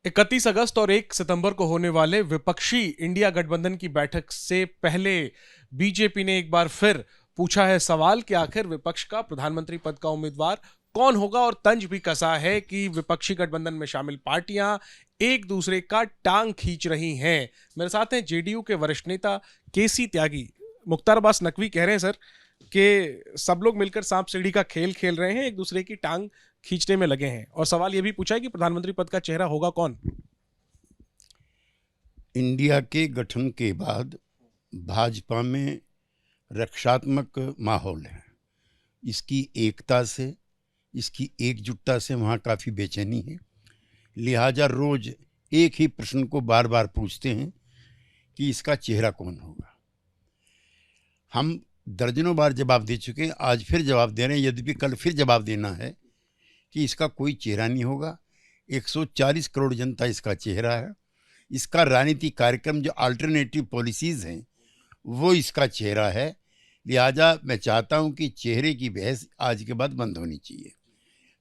31 अगस्त और 1 सितंबर को होने वाले विपक्षी इंडिया गठबंधन की बैठक से पहले बीजेपी ने एक बार फिर पूछा है सवाल कि आखिर विपक्ष का प्रधानमंत्री पद का उम्मीदवार कौन होगा, और तंज भी कसा है कि विपक्षी गठबंधन में शामिल पार्टियां एक दूसरे का टांग खींच रही हैं। मेरे साथ हैं जेडीयू के वरिष्ठ नेता केसी त्यागी। मुख्तार अब्बास नकवी कह रहे हैं सर कि सब लोग मिलकर सांप सीढ़ी का खेल खेल रहे हैं, एक दूसरे की टांग खींचने में लगे हैं, और सवाल यह भी पूछा है कि प्रधानमंत्री पद का चेहरा होगा कौन। इंडिया के गठन के बाद भाजपा में रक्षात्मक माहौल है। इसकी एकता से, इसकी एकजुटता से वहाँ काफ़ी बेचैनी है। लिहाजा रोज एक ही प्रश्न को बार बार पूछते हैं कि इसका चेहरा कौन होगा। हम दर्जनों बार जवाब दे चुके हैं, आज फिर जवाब दे रहे हैं, यद्यपि कल फिर जवाब देना है कि इसका कोई चेहरा नहीं होगा। 140 करोड़ जनता इसका चेहरा है। इसका राजनीतिक कार्यक्रम जो अल्टरनेटिव पॉलिसीज़ हैं वो इसका चेहरा है। लिहाजा मैं चाहता हूं कि चेहरे की बहस आज के बाद बंद होनी चाहिए।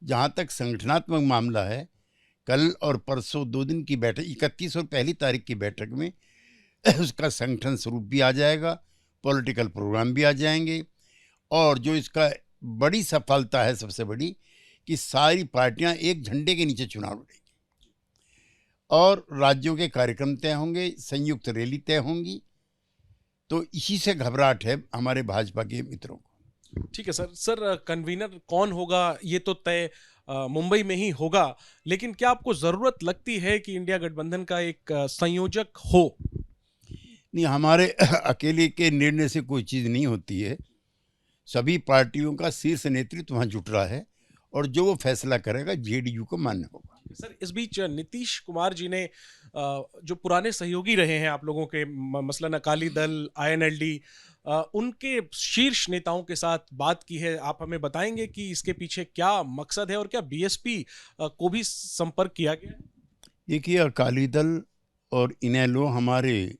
जहां तक संगठनात्मक मामला है, कल और परसों 2 दिन की बैठक, 31 और पहली तारीख की बैठक में उसका संगठन स्वरूप भी आ जाएगा, पॉलिटिकल प्रोग्राम भी आ जाएंगे, और जो इसका बड़ी सफलता है, सबसे बड़ी, कि सारी पार्टियां एक झंडे के नीचे चुनाव लड़ेंगी और राज्यों के कार्यक्रम तय होंगे, संयुक्त रैली तय होंगी। तो इसी से घबराहट है हमारे भाजपा के मित्रों को। ठीक है सर, कन्वीनर कौन होगा ये तो तय मुंबई में ही होगा, लेकिन क्या आपको जरूरत लगती है कि इंडिया गठबंधन का एक संयोजक हो? नहीं, हमारे अकेले के निर्णय से कोई चीज़ नहीं होती है। सभी पार्टियों का शीर्ष नेतृत्व वहाँ जुट रहा है और जो वो फैसला करेगा जेडीयू को मान्य होगा। सर, इस बीच नीतीश कुमार जी ने जो पुराने सहयोगी रहे हैं आप लोगों के, मसलन अकाली दल, आईएनएलडी, उनके शीर्ष नेताओं के साथ बात की है। आप हमें बताएंगे कि इसके पीछे क्या मकसद है और क्या बीएसपी को भी संपर्क किया गया है? देखिए, अकाली दल और इनेलो हमारे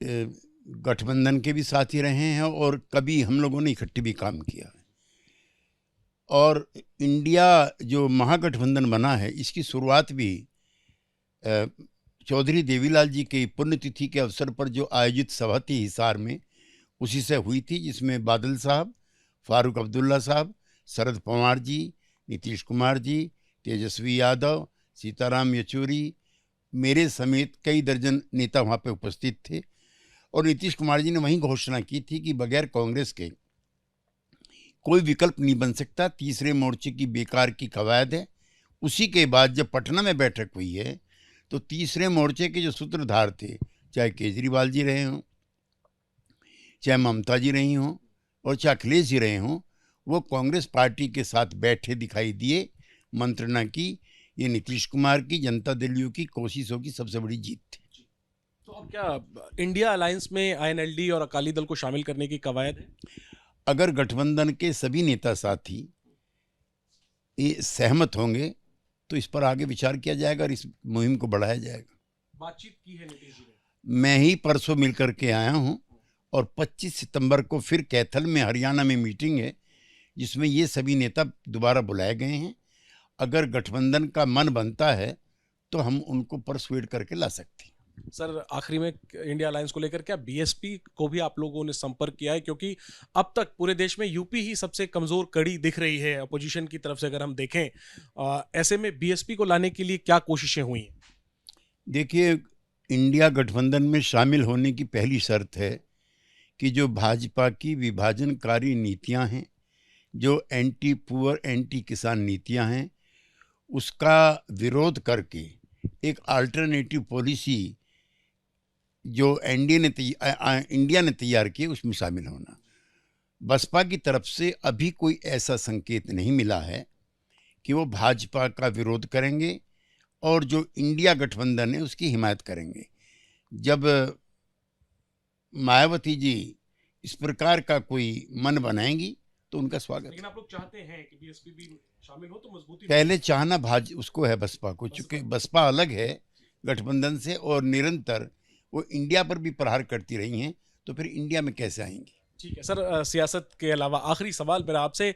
गठबंधन के भी साथी रहे हैं और कभी हम लोगों ने इकट्ठे भी काम किया है। और इंडिया जो महागठबंधन बना है, इसकी शुरुआत भी चौधरी देवीलाल जी की पुण्यतिथि के अवसर पर जो आयोजित सभा थी हिसार में, उसी से हुई थी, जिसमें बादल साहब, फारूक अब्दुल्ला साहब, शरद पवार जी, नीतीश कुमार जी, तेजस्वी यादव, सीताराम येचुरी, मेरे समेत कई दर्जन नेता वहाँ पे उपस्थित थे। और नीतीश कुमार जी ने वहीं घोषणा की थी कि बगैर कांग्रेस के कोई विकल्प नहीं बन सकता, तीसरे मोर्चे की बेकार की कवायद है। उसी के बाद जब पटना में बैठक हुई है तो तीसरे मोर्चे के जो सूत्रधार थे, चाहे केजरीवाल जी रहे हों, चाहे ममता जी रही हों और चाहे अखिलेश जी रहे हों, वो कांग्रेस पार्टी के साथ बैठे दिखाई दिए, मंत्रणा की। ये नीतीश कुमार की, जनता दल की कोशिशों की सबसे बड़ी जीत थी। तो अब क्या इंडिया अलायंस में आईएनएलडी और अकाली दल को शामिल करने की कवायद है? अगर गठबंधन के सभी नेता साथी ये सहमत होंगे तो इस पर आगे विचार किया जाएगा और इस मुहिम को बढ़ाया जाएगा। बातचीत की है नीतीश जी ने? मैं ही परसों मिल करके आया हूं और 25 सितंबर को फिर कैथल में, हरियाणा में मीटिंग है, जिसमें ये सभी नेता दोबारा बुलाए गए हैं। अगर गठबंधन का मन बनता है तो हम उनको परसुएड करके ला सकते हैं। सर, आखिरी में इंडिया अलायंस को लेकर क्या बीएसपी को भी आप लोगों ने संपर्क किया है? क्योंकि अब तक पूरे देश में यूपी ही सबसे कमजोर कड़ी दिख रही है अपोजिशन की तरफ से, अगर हम देखें। ऐसे में बीएसपी को लाने के लिए क्या कोशिशें हुई हैं? देखिए, इंडिया गठबंधन में शामिल होने की पहली शर्त है कि जो भाजपा की विभाजनकारी नीतियां हैं, जो एंटी पुअर, एंटी किसान नीतियां हैं, उसका विरोध करके एक अल्टरनेटिव पॉलिसी जो इंडिया ने तैयार की, उसमें शामिल होना। बसपा की तरफ से अभी कोई ऐसा संकेत नहीं मिला है कि वो भाजपा का विरोध करेंगे और जो इंडिया गठबंधन है उसकी हिमायत करेंगे। जब मायावती जी इस प्रकार का कोई मन बनाएंगी तो उनका स्वागत। लेकिन आप लोग चाहते हैं कि बीएसपी भी शामिल हो तो मजबूती। पहले चाहना उसको है, बसपा को, चूंकि बसपा अलग है गठबंधन से और निरंतर वो इंडिया पर भी प्रहार करती रही हैं, तो फिर इंडिया में कैसे आएंगी? ठीक है सर, सियासत के अलावा आखिरी सवाल मेरा आपसे।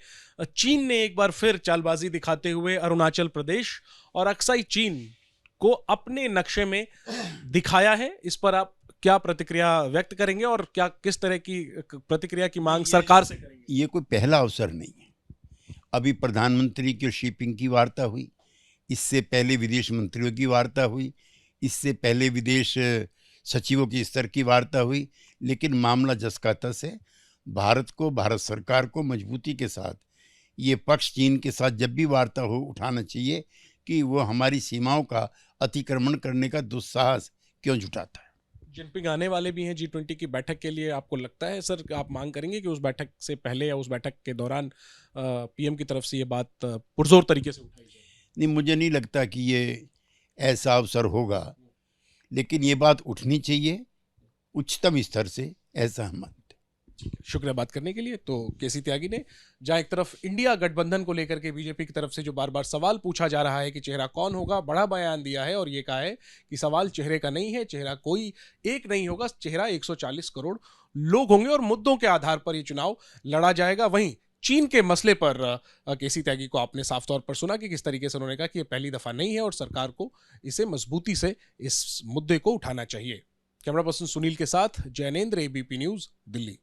चीन ने एक बार फिर चालबाजी दिखाते हुए अरुणाचल प्रदेश और अक्साई चीन को अपने नक्शे में दिखाया है। इस पर आप क्या प्रतिक्रिया व्यक्त करेंगे और क्या किस तरह की प्रतिक्रिया की मांग सरकार से करेंगे? ये कोई पहला अवसर नहीं है। अभी प्रधानमंत्री की शिपिंग की वार्ता हुई, इससे पहले विदेश मंत्रियों की वार्ता हुई, इससे पहले विदेश सचिवों की स्तर की वार्ता हुई, लेकिन मामला जस का तस है। भारत को, भारत सरकार को मजबूती के साथ ये पक्ष चीन के साथ जब भी वार्ता हो उठाना चाहिए कि वो हमारी सीमाओं का अतिक्रमण करने का दुस्साहस क्यों जुटाता है। जिनपिंग आने वाले भी हैं G20 की बैठक के लिए, आपको लगता है सर आप मांग करेंगे कि उस बैठक से पहले या उस बैठक के दौरान पीएम की तरफ से ये बात पुरजोर तरीके से उठाई जाए? नहीं, मुझे नहीं लगता कि ये ऐसा अवसर होगा, लेकिन ये बात उठनी चाहिए उच्चतम स्तर से, ऐसा हम मानते हैं। शुक्रिया बात करने के लिए। तो केसी त्यागी ने, जहां एक तरफ इंडिया गठबंधन को लेकर के बीजेपी की तरफ से जो बार बार सवाल पूछा जा रहा है कि चेहरा कौन होगा, बड़ा बयान दिया है और ये कहा है कि सवाल चेहरे का नहीं है, चेहरा कोई एक नहीं होगा, चेहरा 140 करोड़ लोग होंगे और मुद्दों के आधार पर ये चुनाव लड़ा जाएगा। वहीं चीन के मसले पर केसी त्यागी को आपने साफ तौर पर सुना कि किस तरीके से उन्होंने कहा कि ये पहली दफा नहीं है और सरकार को इसे मजबूती से इस मुद्दे को उठाना चाहिए। कैमरा पर्सन सुनील के साथ जैनेंद्र, एबीपी न्यूज, दिल्ली।